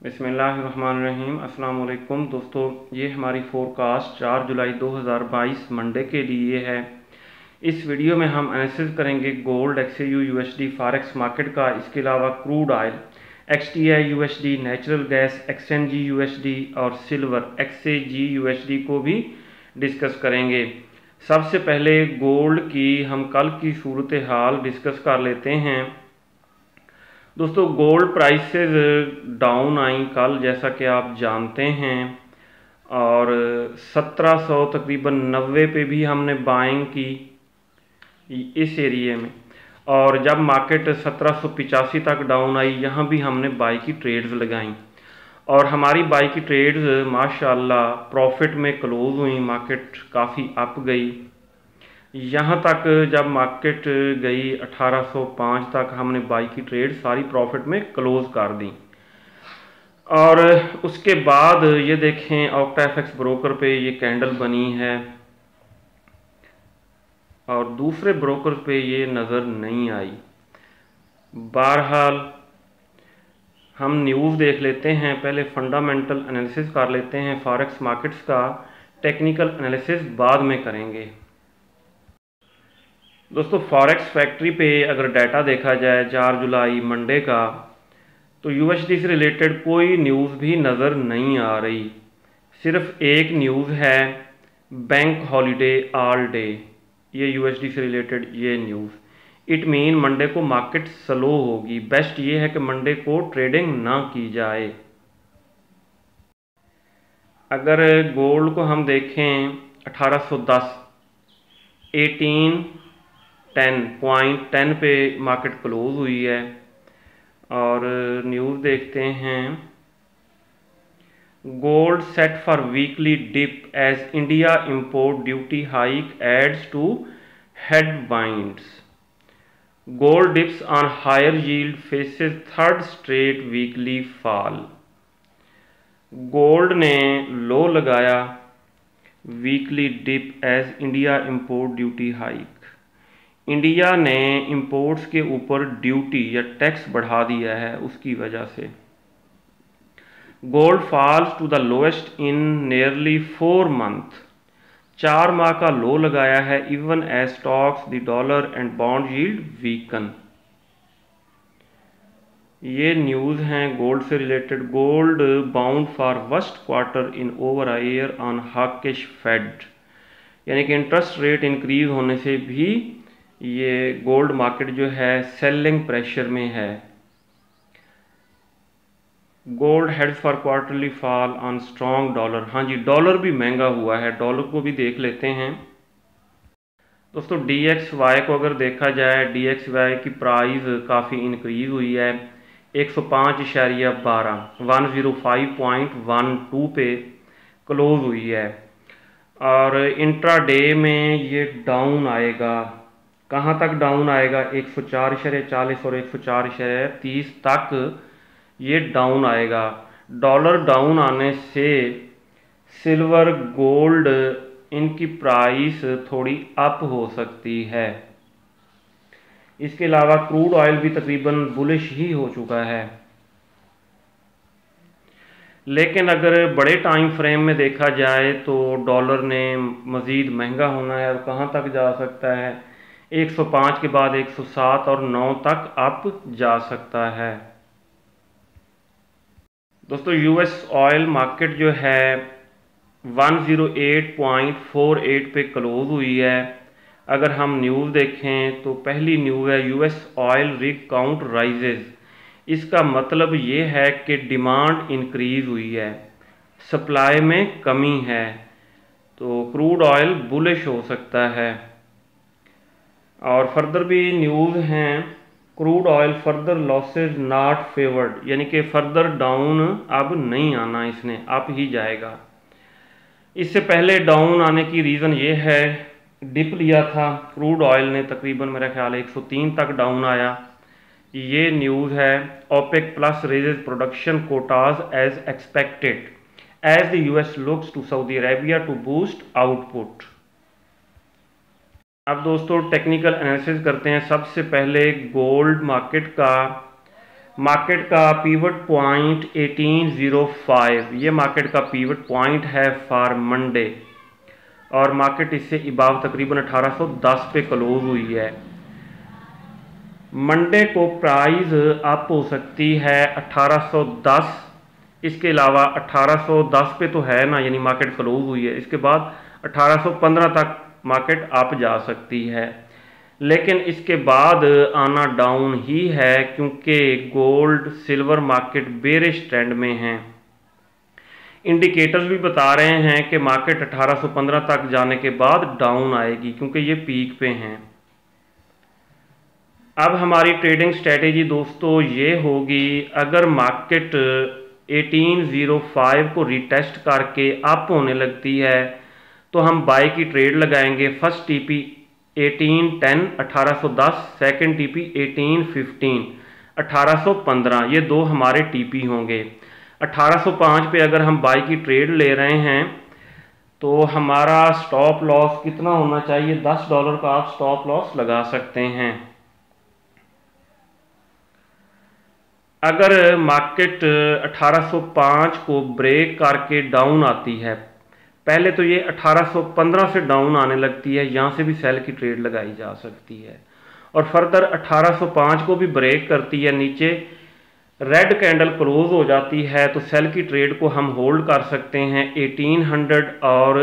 बिस्मिल्लाहिर्रहमानिर्रहीम। अस्सलाम वालेकुम दोस्तों, ये हमारी फोरकास्ट 4 जुलाई 2022 मंडे के लिए है। इस वीडियो में हम एनालिसिस करेंगे gold, XAU USD forex market का, इसके अलावा crude oil, XTI USD, natural gas XNG USD और सिल्वर XAG USD को भी डिस्कस करेंगे। सबसे पहले गोल्ड की हम कल की सूरत हाल डिस्कस कर लेते हैं। दोस्तों, गोल्ड प्राइसेस डाउन आई कल, जैसा कि आप जानते हैं, और 1700 तकरीबन 90 पे भी हमने बाइंग की इस एरिए में, और जब मार्केट 1785 तक डाउन आई, यहाँ भी हमने बाई की ट्रेड्स लगाई और हमारी बाई की ट्रेड्स माशाल्लाह प्रॉफिट में क्लोज हुई। मार्केट काफ़ी अप गई, यहाँ तक जब मार्केट गई 1805 तक, हमने बाई की ट्रेड सारी प्रॉफिट में क्लोज कर दी। और उसके बाद ये देखें, ऑक्टा-एफएक्स ब्रोकर पे ये कैंडल बनी है और दूसरे ब्रोकर पे ये नज़र नहीं आई। बहरहाल हम न्यूज़ देख लेते हैं, पहले फंडामेंटल एनालिसिस कर लेते हैं फॉरेक्स मार्केट्स का, टेक्निकल एनालिसिस बाद में करेंगे। दोस्तों, फॉरेक्स फैक्ट्री पे अगर डाटा देखा जाए 4 जुलाई मंडे का, तो यूएसडी से रिलेटेड कोई न्यूज़ भी नज़र नहीं आ रही। सिर्फ एक न्यूज़ है, बैंक हॉलीडे ऑल डे, ये यूएसडी से रिलेटेड ये न्यूज़। इट मीन मंडे को मार्केट स्लो होगी। बेस्ट ये है कि मंडे को ट्रेडिंग ना की जाए। अगर गोल्ड को हम देखें 1810 18.10 पे मार्केट क्लोज हुई है। और न्यूज़ देखते हैं, gold set for weekly dip as India import duty hike adds to headwinds. Gold dips on higher yield faces third straight weekly fall. Gold ने लो लगाया, weekly dip as India import duty hike. India ने imports के ऊपर duty या tax बढ़ा दिया है, उसकी वजह से gold falls to the lowest in nearly 4 month. 4 माह का लो लगाया है, even as stocks the dollar and bond yield weaken. ये न्यूज़ हैं गोल्ड से related. Gold bound for worst quarter in over a year on hawkish Fed, यानी कि interest rate increase होने से भी ये गोल्ड मार्केट जो है सेलिंग प्रेशर में है। Gold heads for quarterly fall on strong dollar. हाँ जी, डॉलर भी महंगा हुआ है, डॉलर को भी देख लेते हैं। दोस्तों, DXY को अगर देखा जाए, DXY की प्राइस काफ़ी इंक्रीज हुई है, 105.12 105.12 पे क्लोज हुई है। और इंट्राडे में ये डाउन आएगा, कहाँ तक डाउन आएगा? 104.40 और 104.30 तक ये डाउन आएगा। डॉलर डाउन आने से सिल्वर, गोल्ड, इनकी प्राइस थोड़ी अप हो सकती है। इसके अलावा क्रूड ऑयल भी तकरीबन बुलिश ही हो चुका है। लेकिन अगर बड़े टाइम फ्रेम में देखा जाए तो डॉलर ने मज़ीद महंगा होना है, और कहाँ तक जा सकता है? 105 के बाद 107 और 9 तक अप जा सकता है। दोस्तों, यूएस ऑयल मार्केट जो है 108.48 पे क्लोज हुई है। अगर हम न्यूज़ देखें तो पहली न्यूज़ है, US oil rig count rises. इसका मतलब ये है कि डिमांड इंक्रीज हुई है, सप्लाई में कमी है, तो क्रूड ऑयल बुलिश हो सकता है। और फर्दर भी न्यूज़ हैं, crude oil further losses not favoured, यानी कि फर्दर डाउन अब नहीं आना, इसने अप ही जाएगा। इससे पहले डाउन आने की रीज़न ये है, डिप लिया था क्रूड ऑयल ने, तकरीबन मेरा ख्याल है 103 तक डाउन आया। ये न्यूज़ है, OPEC plus raises production quotas as expected as the US looks to Saudi Arabia to boost output. अब दोस्तों, टेक्निकल एनालिसिस करते हैं। सबसे पहले गोल्ड मार्केट का, मार्केट का पीवट पॉइंट 1805, ये मार्केट का पीवट पॉइंट है फॉर मंडे, और मार्केट इससे इबाव तकरीबन 1810 पे क्लोज हुई है। मंडे को प्राइस अप हो सकती है 1810, इसके अलावा 1810 पे तो है ना, यानी मार्केट क्लोज हुई है, इसके बाद 1815 तक मार्केट अप जा सकती है, लेकिन इसके बाद आना डाउन ही है, क्योंकि gold silver market bearish trend में हैं। इंडिकेटर्स भी बता रहे हैं कि मार्केट 1815 तक जाने के बाद डाउन आएगी, क्योंकि ये पीक पे हैं। अब हमारी ट्रेडिंग स्ट्रेटेजी दोस्तों ये होगी, अगर मार्केट 1805 को रिटेस्ट करके अप होने लगती है तो हम बाय की ट्रेड लगाएंगे। फर्स्ट टीपी 1810 1810, सेकंड टीपी 1815 1815, ये दो हमारे टीपी होंगे। 1805 पे अगर हम बाय की ट्रेड ले रहे हैं तो हमारा स्टॉप लॉस कितना होना चाहिए, $10 का आप स्टॉप लॉस लगा सकते हैं। अगर मार्केट 1805 को ब्रेक करके डाउन आती है, पहले तो ये 1815 से डाउन आने लगती है, यहाँ से भी सेल की ट्रेड लगाई जा सकती है, और फर्दर 1805 को भी ब्रेक करती है, नीचे रेड कैंडल क्लोज हो जाती है, तो सेल की ट्रेड को हम होल्ड कर सकते हैं 1800 और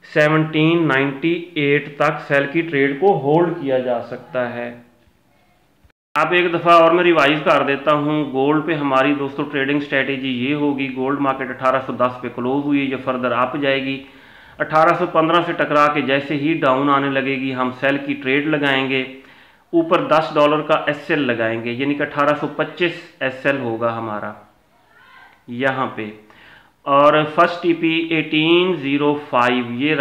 1798 तक सेल की ट्रेड को होल्ड किया जा सकता है। अब एक दफ़ा और मैं रिवाइज कर देता हूँ। गोल्ड पे हमारी दोस्तों ट्रेडिंग स्ट्रेटेजी ये होगी, गोल्ड मार्केट 1810 पे क्लोज हुई, ये फर्दर अप जाएगी, 1815 से टकरा के जैसे ही डाउन आने लगेगी हम सेल की ट्रेड लगाएंगे, ऊपर $10 का एसएल लगाएंगे, यानी कि 1825 एसएल होगा हमारा यहाँ पे, और फर्स्ट टीपी 1805 ये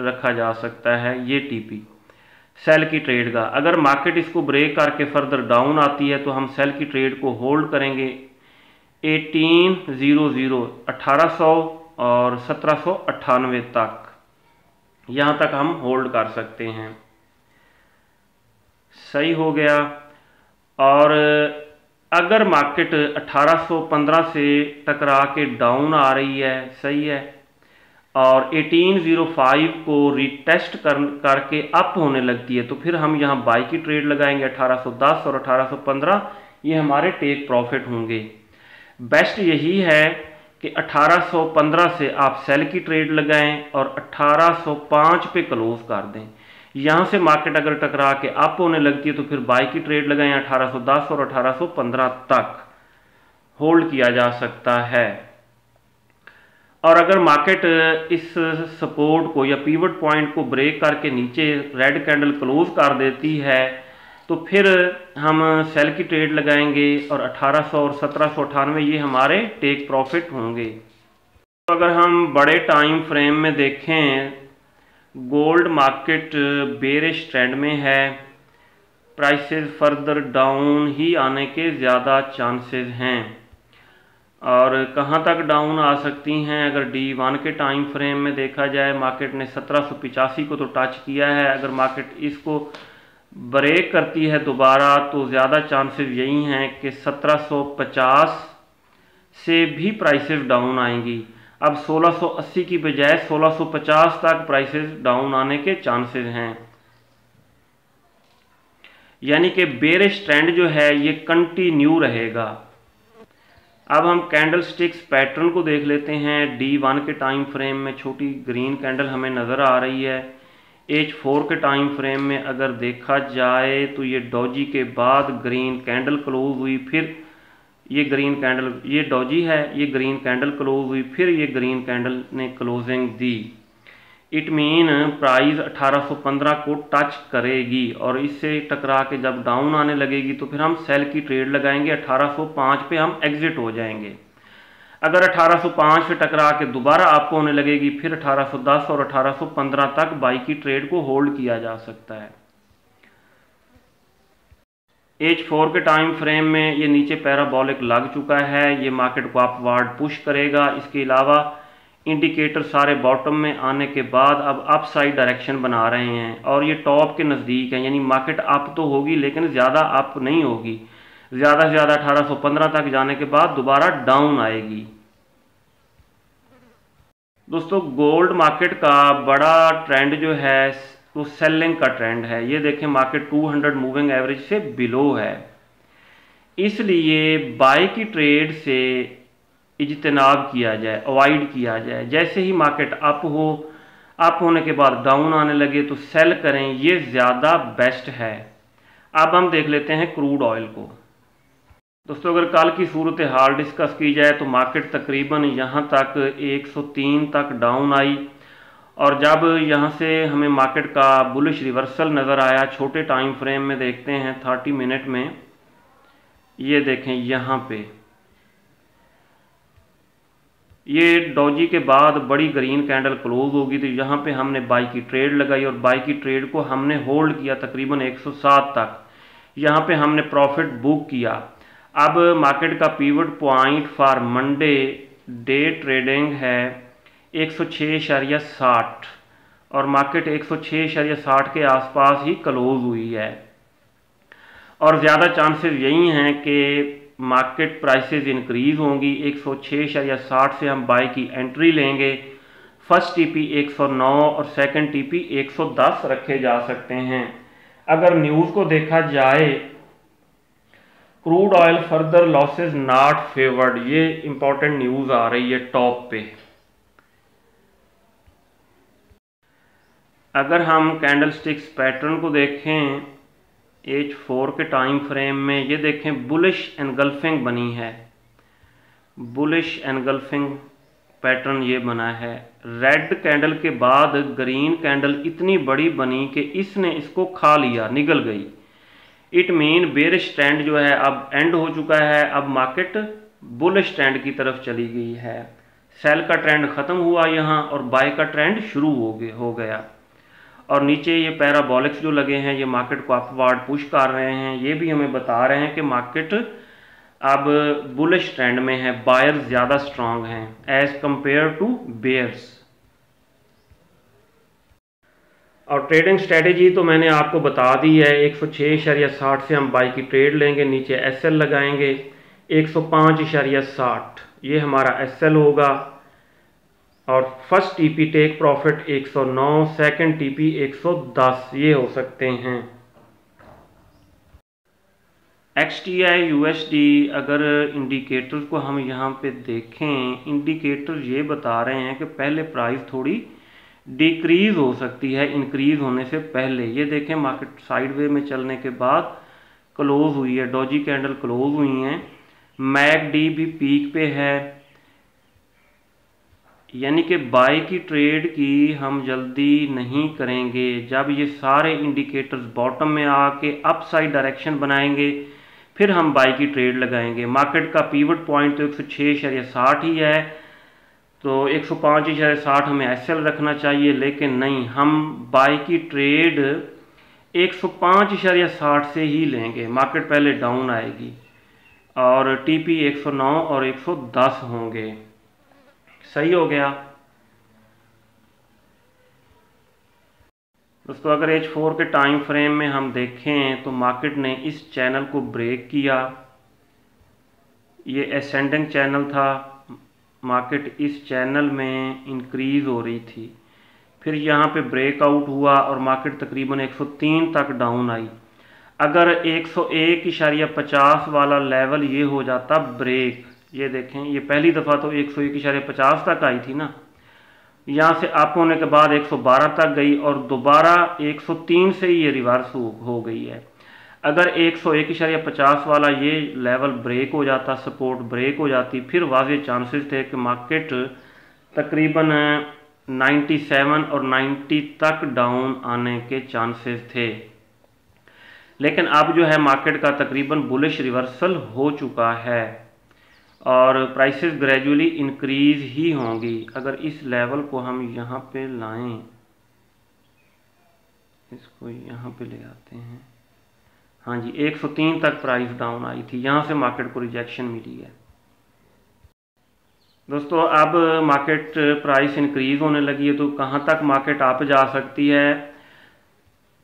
रखा जा सकता है, ये टीपी सेल की ट्रेड का। अगर मार्केट इसको ब्रेक करके फर्दर डाउन आती है तो हम सेल की ट्रेड को होल्ड करेंगे 1800 1800 और 1798 तक, यहाँ तक हम होल्ड कर सकते हैं। सही हो गया। और अगर मार्केट 1815 से टकरा के डाउन आ रही है, सही है, और 1805 को रिटेस्ट करके अप होने लगती है, तो फिर हम यहाँ बाई की ट्रेड लगाएंगे 1810 और 1815, ये हमारे टेक प्रॉफिट होंगे। बेस्ट यही है कि 1815 से आप सेल की ट्रेड लगाएं और 1805 पे क्लोज कर दें। यहाँ से मार्केट अगर टकरा के अप होने लगती है तो फिर बाई की ट्रेड लगाएं 1810 और 1815 तक होल्ड किया जा सकता है। और अगर मार्केट इस सपोर्ट को या पीवट पॉइंट को ब्रेक करके नीचे रेड कैंडल क्लोज कर देती है तो फिर हम सेल की ट्रेड लगाएंगे और 1800 और 1798 ये हमारे टेक प्रॉफिट होंगे। तो अगर हम बड़े टाइम फ्रेम में देखें, गोल्ड मार्केट बेरिश ट्रेंड में है, प्राइसेस फर्दर डाउन ही आने के ज़्यादा चांसेस हैं। और कहाँ तक डाउन आ सकती हैं, अगर D1 के टाइम फ्रेम में देखा जाए, मार्केट ने 1785 को तो टच किया है, अगर मार्केट इसको ब्रेक करती है दोबारा तो ज़्यादा चांसेस यही हैं कि 1750 से भी प्राइसेस डाउन आएंगी। अब 1680 की बजाय 1650 तक प्राइसेस डाउन आने के चांसेस हैं, यानी कि बेरिश ट्रेंड जो है ये कंटिन्यू रहेगा। अब हम कैंडल स्टिक्स पैटर्न को देख लेते हैं। D1 के टाइम फ्रेम में छोटी ग्रीन कैंडल हमें नज़र आ रही है। H4 के टाइम फ्रेम में अगर देखा जाए तो ये डॉजी के बाद ग्रीन कैंडल क्लोज हुई, फिर ये ग्रीन कैंडल, ये डॉजी है, ये ग्रीन कैंडल क्लोज हुई, फिर ये ग्रीन कैंडल ने closing the. It mean price 1815 को टच करेगी और इससे टकरा के जब डाउन आने लगेगी तो फिर हम सेल की ट्रेड लगाएंगे, 1805 पे हम एग्जिट हो जाएंगे। अगर 1805 से टकरा के दोबारा अप होने लगेगी फिर 1810 और 1815 तक बाई की ट्रेड को होल्ड किया जा सकता है। H4 के टाइम फ्रेम में ये नीचे पैराबोलिक लग चुका है, ये मार्केट को अपवर्ड पुश करेगा। इसके अलावा इंडिकेटर सारे बॉटम में आने के बाद अब अप साइड डायरेक्शन बना रहे हैं और ये टॉप के नज़दीक है, यानी मार्केट अप तो होगी लेकिन ज़्यादा अप नहीं होगी। ज़्यादा से ज़्यादा 1815 तक जाने के बाद दोबारा डाउन आएगी। दोस्तों गोल्ड मार्केट का बड़ा ट्रेंड जो है वो सेलिंग का ट्रेंड है। ये देखें मार्केट 200 मूविंग एवरेज से बिलो है, इसलिए बाय की ट्रेड से इज्तनाब किया जाए, अवॉइड किया जाए। जैसे ही मार्केट अप होने के बाद डाउन आने लगे तो सेल करें, ये ज़्यादा बेस्ट है। अब हम देख लेते हैं क्रूड ऑयल को। दोस्तों अगर कल की सूरत हाल डिस्कस की जाए तो मार्केट तकरीबन यहाँ तक 103 तक डाउन आई, और जब यहाँ से हमें मार्केट का बुलिश रिवर्सल नज़र आया, छोटे टाइम फ्रेम में देखते हैं 30 मिनट में, ये देखें यहाँ पे ये डॉजी के बाद बड़ी ग्रीन कैंडल क्लोज होगी, तो यहाँ पे हमने बाई की ट्रेड लगाई और बाई की ट्रेड को हमने होल्ड किया तकरीबन 107 तक। यहाँ पे हमने प्रॉफिट बुक किया। अब मार्केट का pivot point for Monday day trading है 106.60 और मार्केट 106.60 के आसपास ही क्लोज हुई है, और ज़्यादा चांसेस यही हैं कि मार्केट प्राइसेस इंक्रीज होंगी। 106.60 से हम बाई की एंट्री लेंगे। फर्स्ट टीपी 109 और सेकंड टीपी 110 रखे जा सकते हैं। अगर न्यूज़ को देखा जाए, crude oil further losses not favoured, ये इंपॉर्टेंट न्यूज़ आ रही है टॉप पे। अगर हम कैंडलस्टिक्स पैटर्न को देखें H4 के टाइम फ्रेम में, ये देखें बुलिश एनगल्फिंग बनी है, बुलिश एनगल्फिंग पैटर्न ये बना है। रेड कैंडल के बाद ग्रीन कैंडल इतनी बड़ी बनी कि इसने इसको खा लिया, निगल गई। इट मीन बेरिश ट्रेंड जो है अब एंड हो चुका है, अब मार्केट बुलिश ट्रेंड की तरफ चली गई है। सेल का ट्रेंड ख़त्म हुआ यहाँ और बाय का ट्रेंड शुरू हो गया। और नीचे ये पैराबॉलिक्स जो लगे हैं ये मार्केट को अपवार्ड पुश कर रहे हैं, ये भी हमें बता रहे हैं कि मार्केट अब बुलिश ट्रेंड में है, बायर्स ज़्यादा स्ट्रांग हैं एज कंपेयर टू बेयर्स। और ट्रेडिंग स्ट्रेटेजी तो मैंने आपको बता दी है। 106.60 से हम बाई की ट्रेड लेंगे, नीचे एसएल लगाएंगे 105.60, ये हमारा एसएल होगा। और first TP take profit 109, second TP 110, ये हो सकते हैं। XTI USD अगर इंडिकेटर्स को हम यहाँ पे देखें, इंडिकेटर ये बता रहे हैं कि पहले प्राइस थोड़ी डिक्रीज हो सकती है इंक्रीज होने से पहले। ये देखें मार्केट साइडवे में चलने के बाद क्लोज हुई है, डॉजी कैंडल क्लोज हुई हैं। मैकडी भी पीक पे है, यानी कि बाय की ट्रेड की हम जल्दी नहीं करेंगे। जब ये सारे इंडिकेटर्स बॉटम में आके अपसाइड डायरेक्शन बनाएंगे फिर हम बाय की ट्रेड लगाएंगे। मार्केट का पीवट पॉइंट तो 106.60 ही है, तो 105.60 हमें एसएल रखना चाहिए, लेकिन नहीं, हम बाय की ट्रेड 105.60 से ही लेंगे। मार्केट पहले डाउन आएगी और टीपी 109 और 110 होंगे। सही हो गया दोस्तों। अगर H4 के टाइम फ्रेम में हम देखें तो मार्केट ने इस चैनल को ब्रेक किया, ये असेंडिंग चैनल था, मार्केट इस चैनल में इंक्रीज हो रही थी, फिर यहाँ पे ब्रेकआउट हुआ और मार्केट तकरीबन 103 तक डाउन आई। अगर 101.50 वाला लेवल ये हो जाता ब्रेक, ये देखें ये पहली दफ़ा तो 101.50 तक आई थी ना, यहाँ से अप होने के बाद 112 तक गई और दोबारा 103 से ये रिवर्स हो गई है। अगर 101.50 वाला ये लेवल ब्रेक हो जाता, सपोर्ट ब्रेक हो जाती, फिर वाज़े चांसेस थे कि मार्केट तकरीबन 97 और 90 तक डाउन आने के चांसेस थे। लेकिन अब जो है मार्केट का तकरीबन बुलिश रिवर्सल हो चुका है और प्राइसेस ग्रेजुअली इंक्रीज ही होंगी। अगर इस लेवल को हम यहाँ पे लाएं, इसको यहाँ पे ले आते हैं, हाँ जी 103 तक प्राइस डाउन आई थी, यहाँ से मार्केट को रिजेक्शन मिली है। दोस्तों अब मार्केट प्राइस इंक्रीज होने लगी है, तो कहाँ तक मार्केट अप जा सकती है?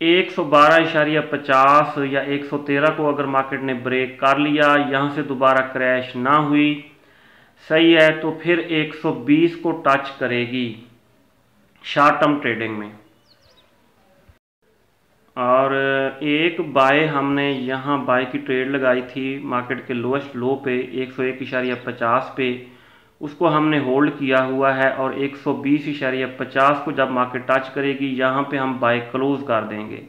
112.50 या 113 को अगर मार्केट ने ब्रेक कर लिया, यहाँ से दोबारा क्रैश ना हुई, सही है, तो फिर 120 को टच करेगी शॉर्ट टर्म ट्रेडिंग में। और एक बाय हमने यहाँ बाय की ट्रेड लगाई थी मार्केट के लोएस्ट लो पे 101.50 पे, उसको हमने होल्ड किया हुआ है और 120.50 को जब मार्केट टच करेगी यहाँ पे हम बाय क्लोज कर देंगे।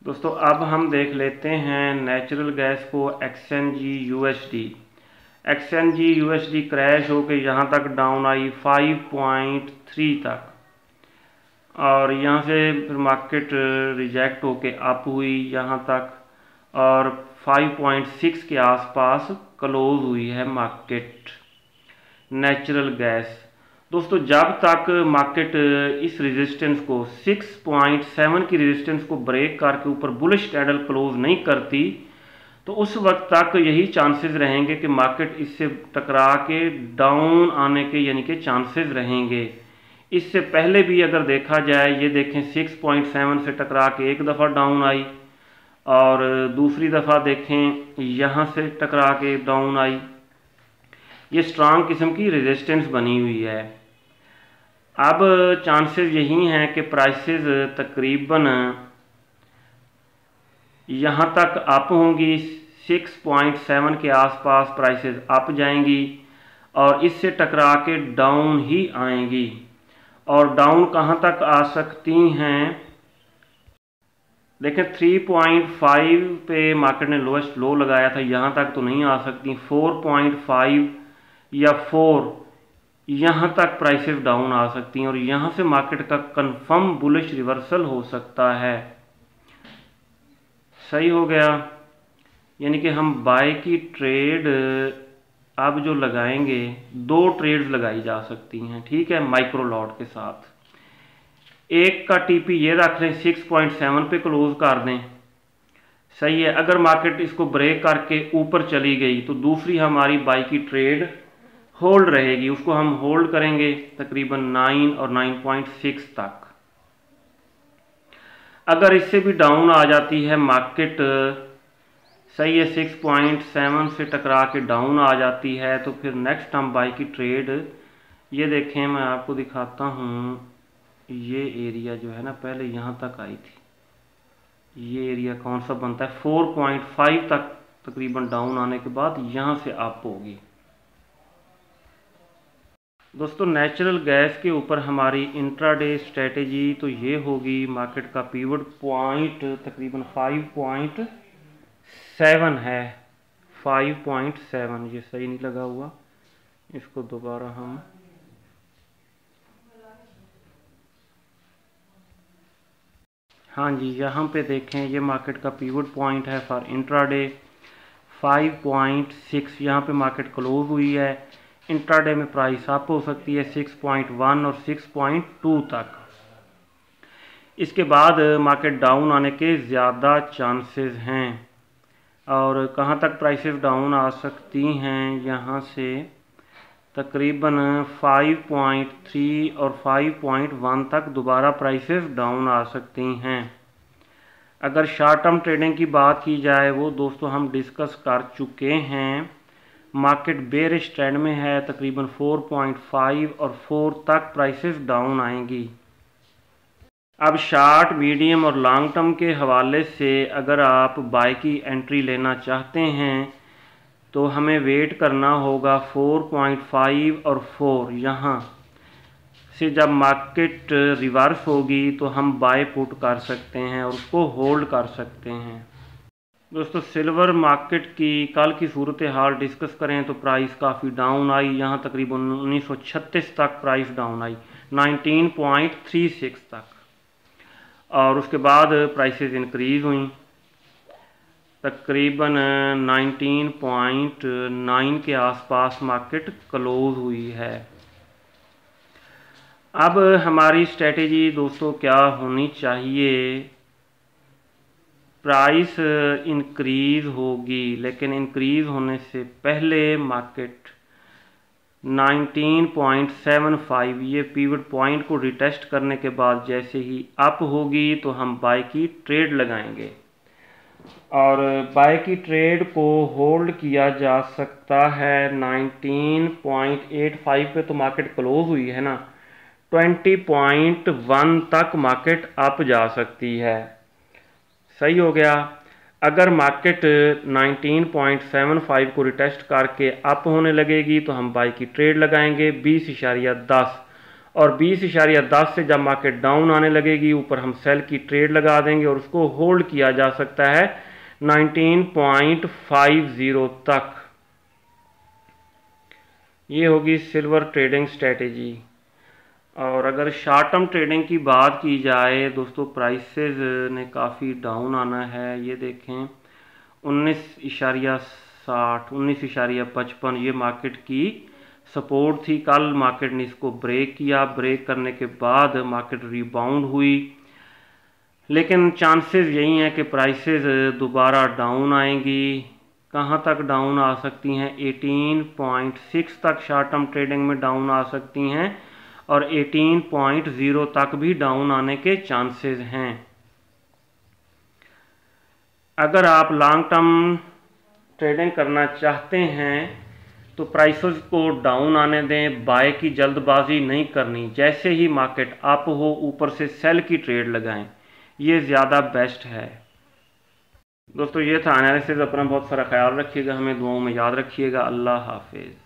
दोस्तों अब हम देख लेते हैं नेचुरल गैस को एक्सएनजी यूएसडी। एक्सएनजी यूएसडी क्रैश होकर यहाँ तक डाउन आई 5.3 तक, और यहाँ से फिर मार्केट रिजेक्ट होके अप हुई यहाँ तक और 5.6 के आसपास क्लोज हुई है मार्केट नेचुरल गैस। दोस्तों जब तक मार्केट इस रेजिस्टेंस को 6.7 की रेजिस्टेंस को ब्रेक करके ऊपर बुलिश कैंडल क्लोज नहीं करती, तो उस वक्त तक यही चांसेस रहेंगे कि मार्केट इससे टकरा के डाउन आने के यानी कि चांसेस रहेंगे। इससे पहले भी अगर देखा जाए, ये देखें 6.7 से टकरा के एक दफ़ा डाउन आई और दूसरी दफ़ा देखें यहाँ से टकरा के डाउन आई। ये स्ट्रांग किस्म की रेजिस्टेंस बनी हुई है। अब चांसेस यही हैं कि प्राइसेस तकरीबन यहाँ तक अप होंगी, 6.7 के आसपास प्राइसेस अप जाएंगी और इससे टकरा के डाउन ही आएंगी। और डाउन कहाँ तक आ सकती हैं, देखें 3.5 पे मार्केट ने लोएस्ट लो लगाया था, यहाँ तक तो नहीं आ सकती। 4.5 या 4 यहाँ तक प्राइसेस डाउन आ सकती हैं और यहाँ से मार्केट का कंफर्म बुलिश रिवर्सल हो सकता है। सही हो गया, यानी कि हम बाय की ट्रेड अब जो लगाएंगे 2 ट्रेड्स लगाई जा सकती हैं, ठीक है, माइक्रो लॉट के साथ। एक का टीपी ये रख लें 6.7 पे क्लोज कर दें, सही है। अगर मार्केट इसको ब्रेक करके ऊपर चली गई तो दूसरी हमारी बाय की ट्रेड होल्ड रहेगी, उसको हम होल्ड करेंगे तकरीबन 9 और 9.6 तक। अगर इससे भी डाउन आ जाती है मार्केट, सही है, 6.7 से टकरा के डाउन आ जाती है, तो फिर नेक्स्ट हम बाय की ट्रेड, ये देखें मैं आपको दिखाता हूँ, ये एरिया जो है ना पहले यहाँ तक आई थी, ये एरिया कौन सा बनता है 4.5 तक तकरीबन डाउन आने के बाद यहाँ से अप होगी। दोस्तों नेचुरल गैस के ऊपर हमारी इंट्राडे स्ट्रेटेजी तो ये होगी, मार्केट का पिवट पॉइंट तकरीबन 5.7 है, 5.7, ये सही नहीं लगा हुआ, इसको दोबारा हम हाँ जी यहाँ पे देखें, ये मार्केट का पिवट पॉइंट है फॉर इंट्राडे 5.6, यहाँ पे मार्केट क्लोज हुई है। इंट्राडे में प्राइस अप हो सकती है 6.1 और 6.2 तक। इसके बाद मार्केट डाउन आने के ज़्यादा चांसेस हैं। और कहाँ तक प्राइसेस डाउन आ सकती हैं, यहाँ से तकरीबन 5.3 और 5.1 तक दोबारा प्राइसेस डाउन आ सकती हैं। अगर शॉर्ट टर्म ट्रेडिंग की बात की जाए, वो दोस्तों हम डिस्कस कर चुके हैं। मार्केट बेरिश ट्रेंड में है, तकरीबन 4.5 और 4 तक प्राइसेस डाउन आएंगी। अब शार्ट, मीडियम और लॉन्ग टर्म के हवाले से अगर आप बाय की एंट्री लेना चाहते हैं तो हमें वेट करना होगा 4.5 और 4, यहाँ से जब मार्केट रिवर्स होगी तो हम बाय पुट कर सकते हैं और उसको होल्ड कर सकते हैं। दोस्तों सिल्वर मार्केट की कल की सूरत हाल डिस्कस करें तो प्राइस काफ़ी डाउन आई, यहाँ तकरीबन 1936 तक प्राइस डाउन आई, 19.36 तक, और उसके बाद प्राइसेस इंक्रीज़ हुई, तकरीबन 19.9 के आसपास मार्केट क्लोज हुई है। अब हमारी स्ट्रेटेजी दोस्तों क्या होनी चाहिए, प्राइस इंक्रीज़ होगी, लेकिन इंक्रीज़ होने से पहले मार्केट 19.75। ये पिवट पॉइंट को रिटेस्ट करने के बाद जैसे ही अप होगी तो हम बाय की ट्रेड लगाएंगे, और बाय की ट्रेड को होल्ड किया जा सकता है 19.85 पे। तो मार्केट क्लोज हुई है ना, 20.1 तक मार्केट अप जा सकती है। सही हो गया। अगर मार्केट 19.75 को रिटेस्ट करके अप होने लगेगी तो हम बाई की ट्रेड लगाएंगे 20.10, और 20.10 से जब मार्केट डाउन आने लगेगी ऊपर हम सेल की ट्रेड लगा देंगे, और उसको होल्ड किया जा सकता है 19.50 तक। ये होगी सिल्वर ट्रेडिंग स्ट्रेटेजी। और अगर शॉर्ट टर्म ट्रेडिंग की बात की जाए दोस्तों, प्राइसेस ने काफ़ी डाउन आना है। ये देखें 19.60, 19.55 ये मार्केट की सपोर्ट थी। कल मार्केट ने इसको ब्रेक किया, ब्रेक करने के बाद मार्केट रिबाउंड हुई, लेकिन चांसेस यही हैं कि प्राइसेस दोबारा डाउन आएंगी। कहाँ तक डाउन आ सकती हैं? 18.6 तक शॉर्ट टर्म ट्रेडिंग में डाउन आ सकती हैं, और 18.0 तक भी डाउन आने के चांसेस हैं। अगर आप लॉन्ग टर्म ट्रेडिंग करना चाहते हैं तो प्राइसेस को डाउन आने दें, बाय की जल्दबाजी नहीं करनी। जैसे ही मार्केट अप हो ऊपर से सेल की ट्रेड लगाएं, ये ज़्यादा बेस्ट है। दोस्तों ये था एनालिसिस। अपना बहुत सारा ख्याल रखिएगा, हमें दुआओं में याद रखिएगा। अल्लाह हाफिज़।